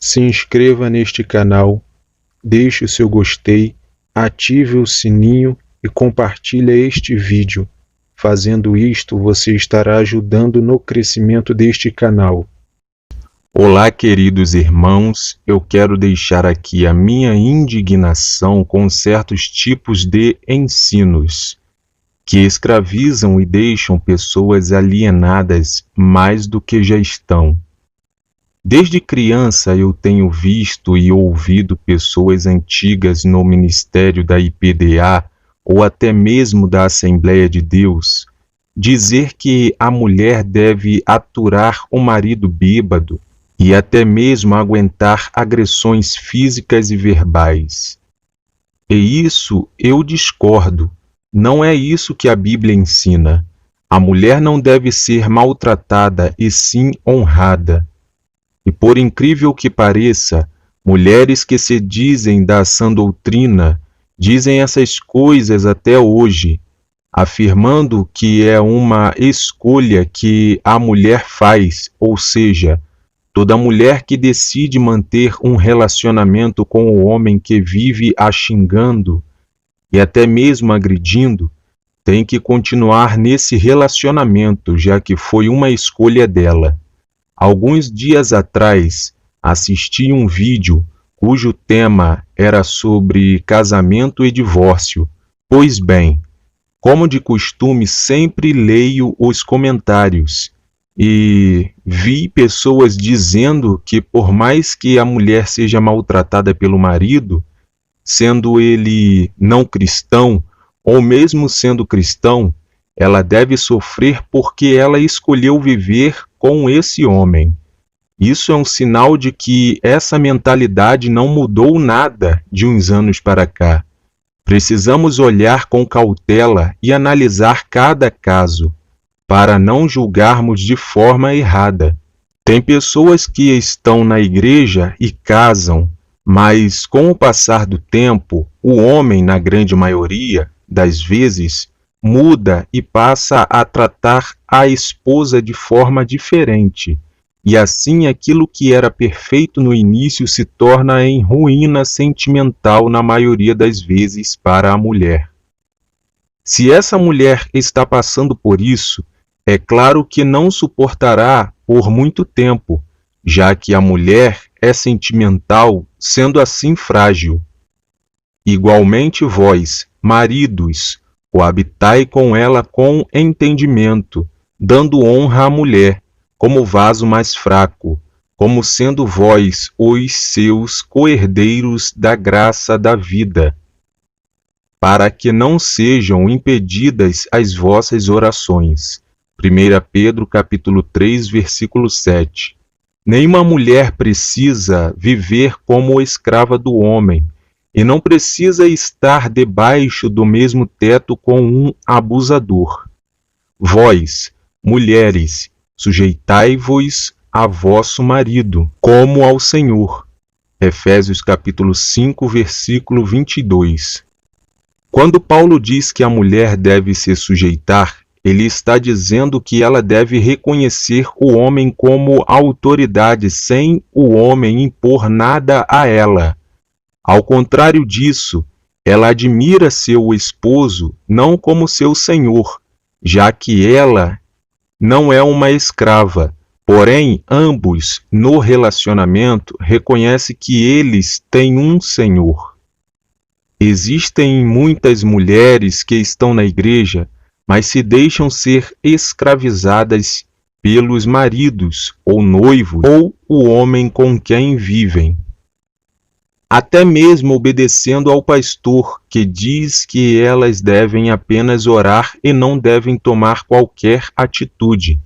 se inscreva neste canal, deixe o seu gostei, ative o sininho e compartilhe este vídeo. Fazendo isto, você estará ajudando no crescimento deste canal. Olá, queridos irmãos, eu quero deixar aqui a minha indignação com certos tipos de ensinos que escravizam e deixam pessoas alienadas mais do que já estão. Desde criança eu tenho visto e ouvido pessoas antigas no ministério da IPDA ou até mesmo da Assembleia de Deus dizer que a mulher deve aturar o marido bêbado e até mesmo aguentar agressões físicas e verbais. E isso eu discordo. Não é isso que a Bíblia ensina. A mulher não deve ser maltratada e sim honrada. E por incrível que pareça, mulheres que se dizem da sã doutrina dizem essas coisas até hoje, afirmando que é uma escolha que a mulher faz, ou seja, toda mulher que decide manter um relacionamento com o homem que vive a xingando e até mesmo agredindo, tem que continuar nesse relacionamento, já que foi uma escolha dela. Alguns dias atrás, assisti um vídeo cujo tema era sobre casamento e divórcio. Pois bem, como de costume, sempre leio os comentários e vi pessoas dizendo que por mais que a mulher seja maltratada pelo marido, sendo ele não cristão, ou mesmo sendo cristão, ela deve sofrer porque ela escolheu viver com esse homem. Isso é um sinal de que essa mentalidade não mudou nada de uns anos para cá. Precisamos olhar com cautela e analisar cada caso, para não julgarmos de forma errada. Tem pessoas que estão na igreja e casam, mas com o passar do tempo, o homem, na grande maioria das vezes, muda e passa a tratar a esposa de forma diferente. E assim aquilo que era perfeito no início se torna em ruína sentimental na maioria das vezes para a mulher. Se essa mulher está passando por isso, é claro que não suportará por muito tempo, já que a mulher é sentimental, sendo assim frágil. Igualmente vós, maridos, coabitai com ela com entendimento, dando honra à mulher, como vaso mais fraco, como sendo vós os seus coherdeiros da graça da vida, para que não sejam impedidas as vossas orações. 1 Pedro capítulo 3, versículo 7. Nenhuma mulher precisa viver como escrava do homem, e não precisa estar debaixo do mesmo teto com um abusador. Vós, mulheres, sujeitai-vos a vosso marido, como ao Senhor. Efésios capítulo 5, versículo 22. Quando Paulo diz que a mulher deve se sujeitar, ele está dizendo que ela deve reconhecer o homem como autoridade sem o homem impor nada a ela. Ao contrário disso, ela admira seu esposo não como seu senhor, já que ela não é uma escrava. Porém, ambos, no relacionamento, reconhecem que eles têm um senhor. Existem muitas mulheres que estão na igreja, mas se deixam ser escravizadas pelos maridos ou noivos ou o homem com quem vivem. Até mesmo obedecendo ao pastor, que diz que elas devem apenas orar e não devem tomar qualquer atitude.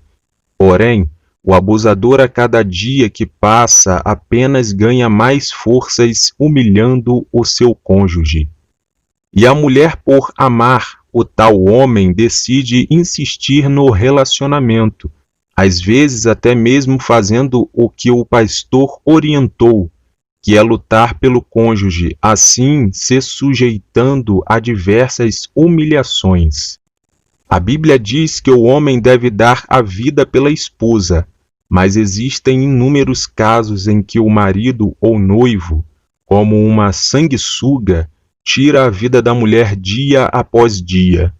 Porém, o abusador a cada dia que passa apenas ganha mais forças humilhando o seu cônjuge. E a mulher, por amar o tal homem, decide insistir no relacionamento, às vezes até mesmo fazendo o que o pastor orientou, que é lutar pelo cônjuge, assim se sujeitando a diversas humilhações. A Bíblia diz que o homem deve dar a vida pela esposa, mas existem inúmeros casos em que o marido ou noivo, como uma sanguessuga, tira a vida da mulher dia após dia.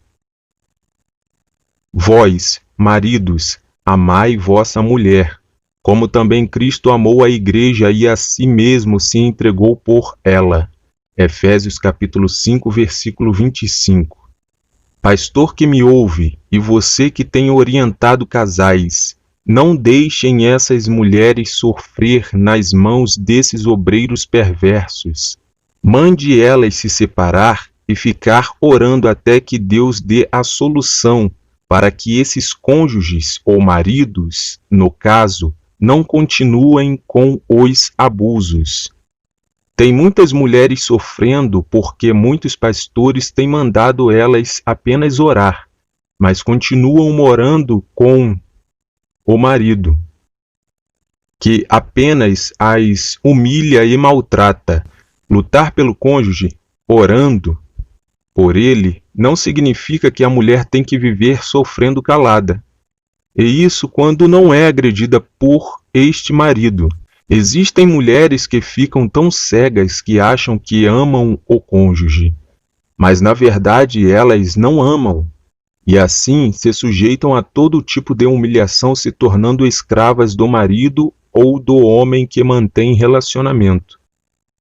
Vós, maridos, amai vossa mulher, como também Cristo amou a igreja e a si mesmo se entregou por ela. Efésios capítulo 5, versículo 25. Pastor que me ouve, e você que tem orientado casais, não deixem essas mulheres sofrer nas mãos desses obreiros perversos. Mande elas se separar e ficar orando até que Deus dê a solução para que esses cônjuges ou maridos, no caso, não continuem com os abusos. Tem muitas mulheres sofrendo porque muitos pastores têm mandado elas apenas orar, mas continuam morando com o marido, que apenas as humilha e maltrata. Lutar pelo cônjuge, orando por ele, não significa que a mulher tem que viver sofrendo calada. E isso quando não é agredida por este marido. Existem mulheres que ficam tão cegas que acham que amam o cônjuge, mas na verdade elas não amam, e assim se sujeitam a todo tipo de humilhação, se tornando escravas do marido ou do homem que mantém relacionamento.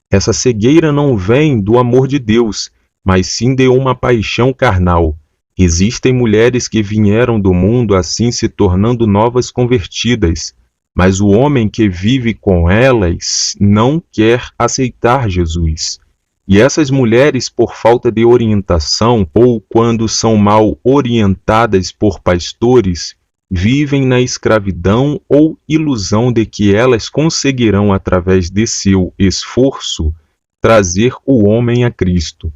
Essa cegueira não vem do amor de Deus, mas sim de uma paixão carnal. Existem mulheres que vieram do mundo assim se tornando novas convertidas, mas o homem que vive com elas não quer aceitar Jesus. E essas mulheres, por falta de orientação ou quando são mal orientadas por pastores, vivem na escravidão ou ilusão de que elas conseguirão, através de seu esforço, trazer o homem a Cristo.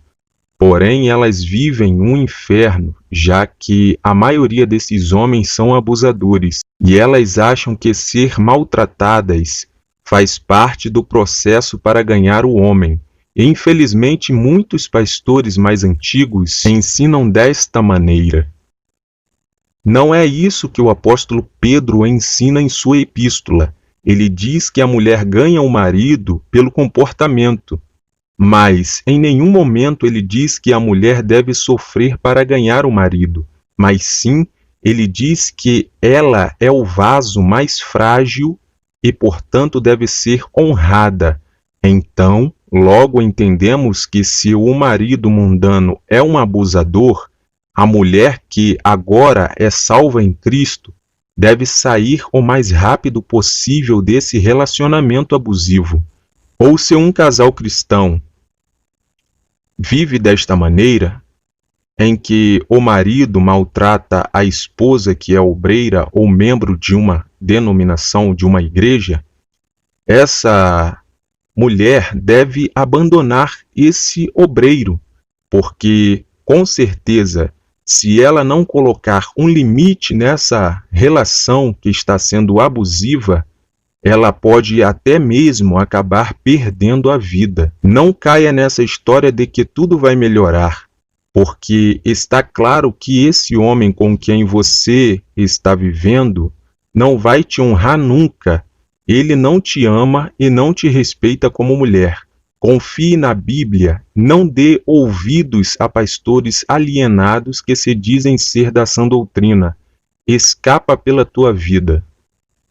Porém, elas vivem um inferno, já que a maioria desses homens são abusadores, e elas acham que ser maltratadas faz parte do processo para ganhar o homem. E, infelizmente, muitos pastores mais antigos ensinam desta maneira. Não é isso que o apóstolo Pedro ensina em sua epístola. Ele diz que a mulher ganha o marido pelo comportamento, mas em nenhum momento ele diz que a mulher deve sofrer para ganhar o marido, mas sim, ele diz que ela é o vaso mais frágil e, portanto, deve ser honrada. Então, logo entendemos que se o marido mundano é um abusador, a mulher que agora é salva em Cristo deve sair o mais rápido possível desse relacionamento abusivo. Ou se um casal cristão vive desta maneira, em que o marido maltrata a esposa que é obreira ou membro de uma denominação, de uma igreja, essa mulher deve abandonar esse obreiro, porque, com certeza, se ela não colocar um limite nessa relação que está sendo abusiva, ela pode até mesmo acabar perdendo a vida. Não caia nessa história de que tudo vai melhorar, porque está claro que esse homem com quem você está vivendo não vai te honrar nunca. Ele não te ama e não te respeita como mulher. Confie na Bíblia, não dê ouvidos a pastores alienados que se dizem ser da sã doutrina. Escapa pela tua vida.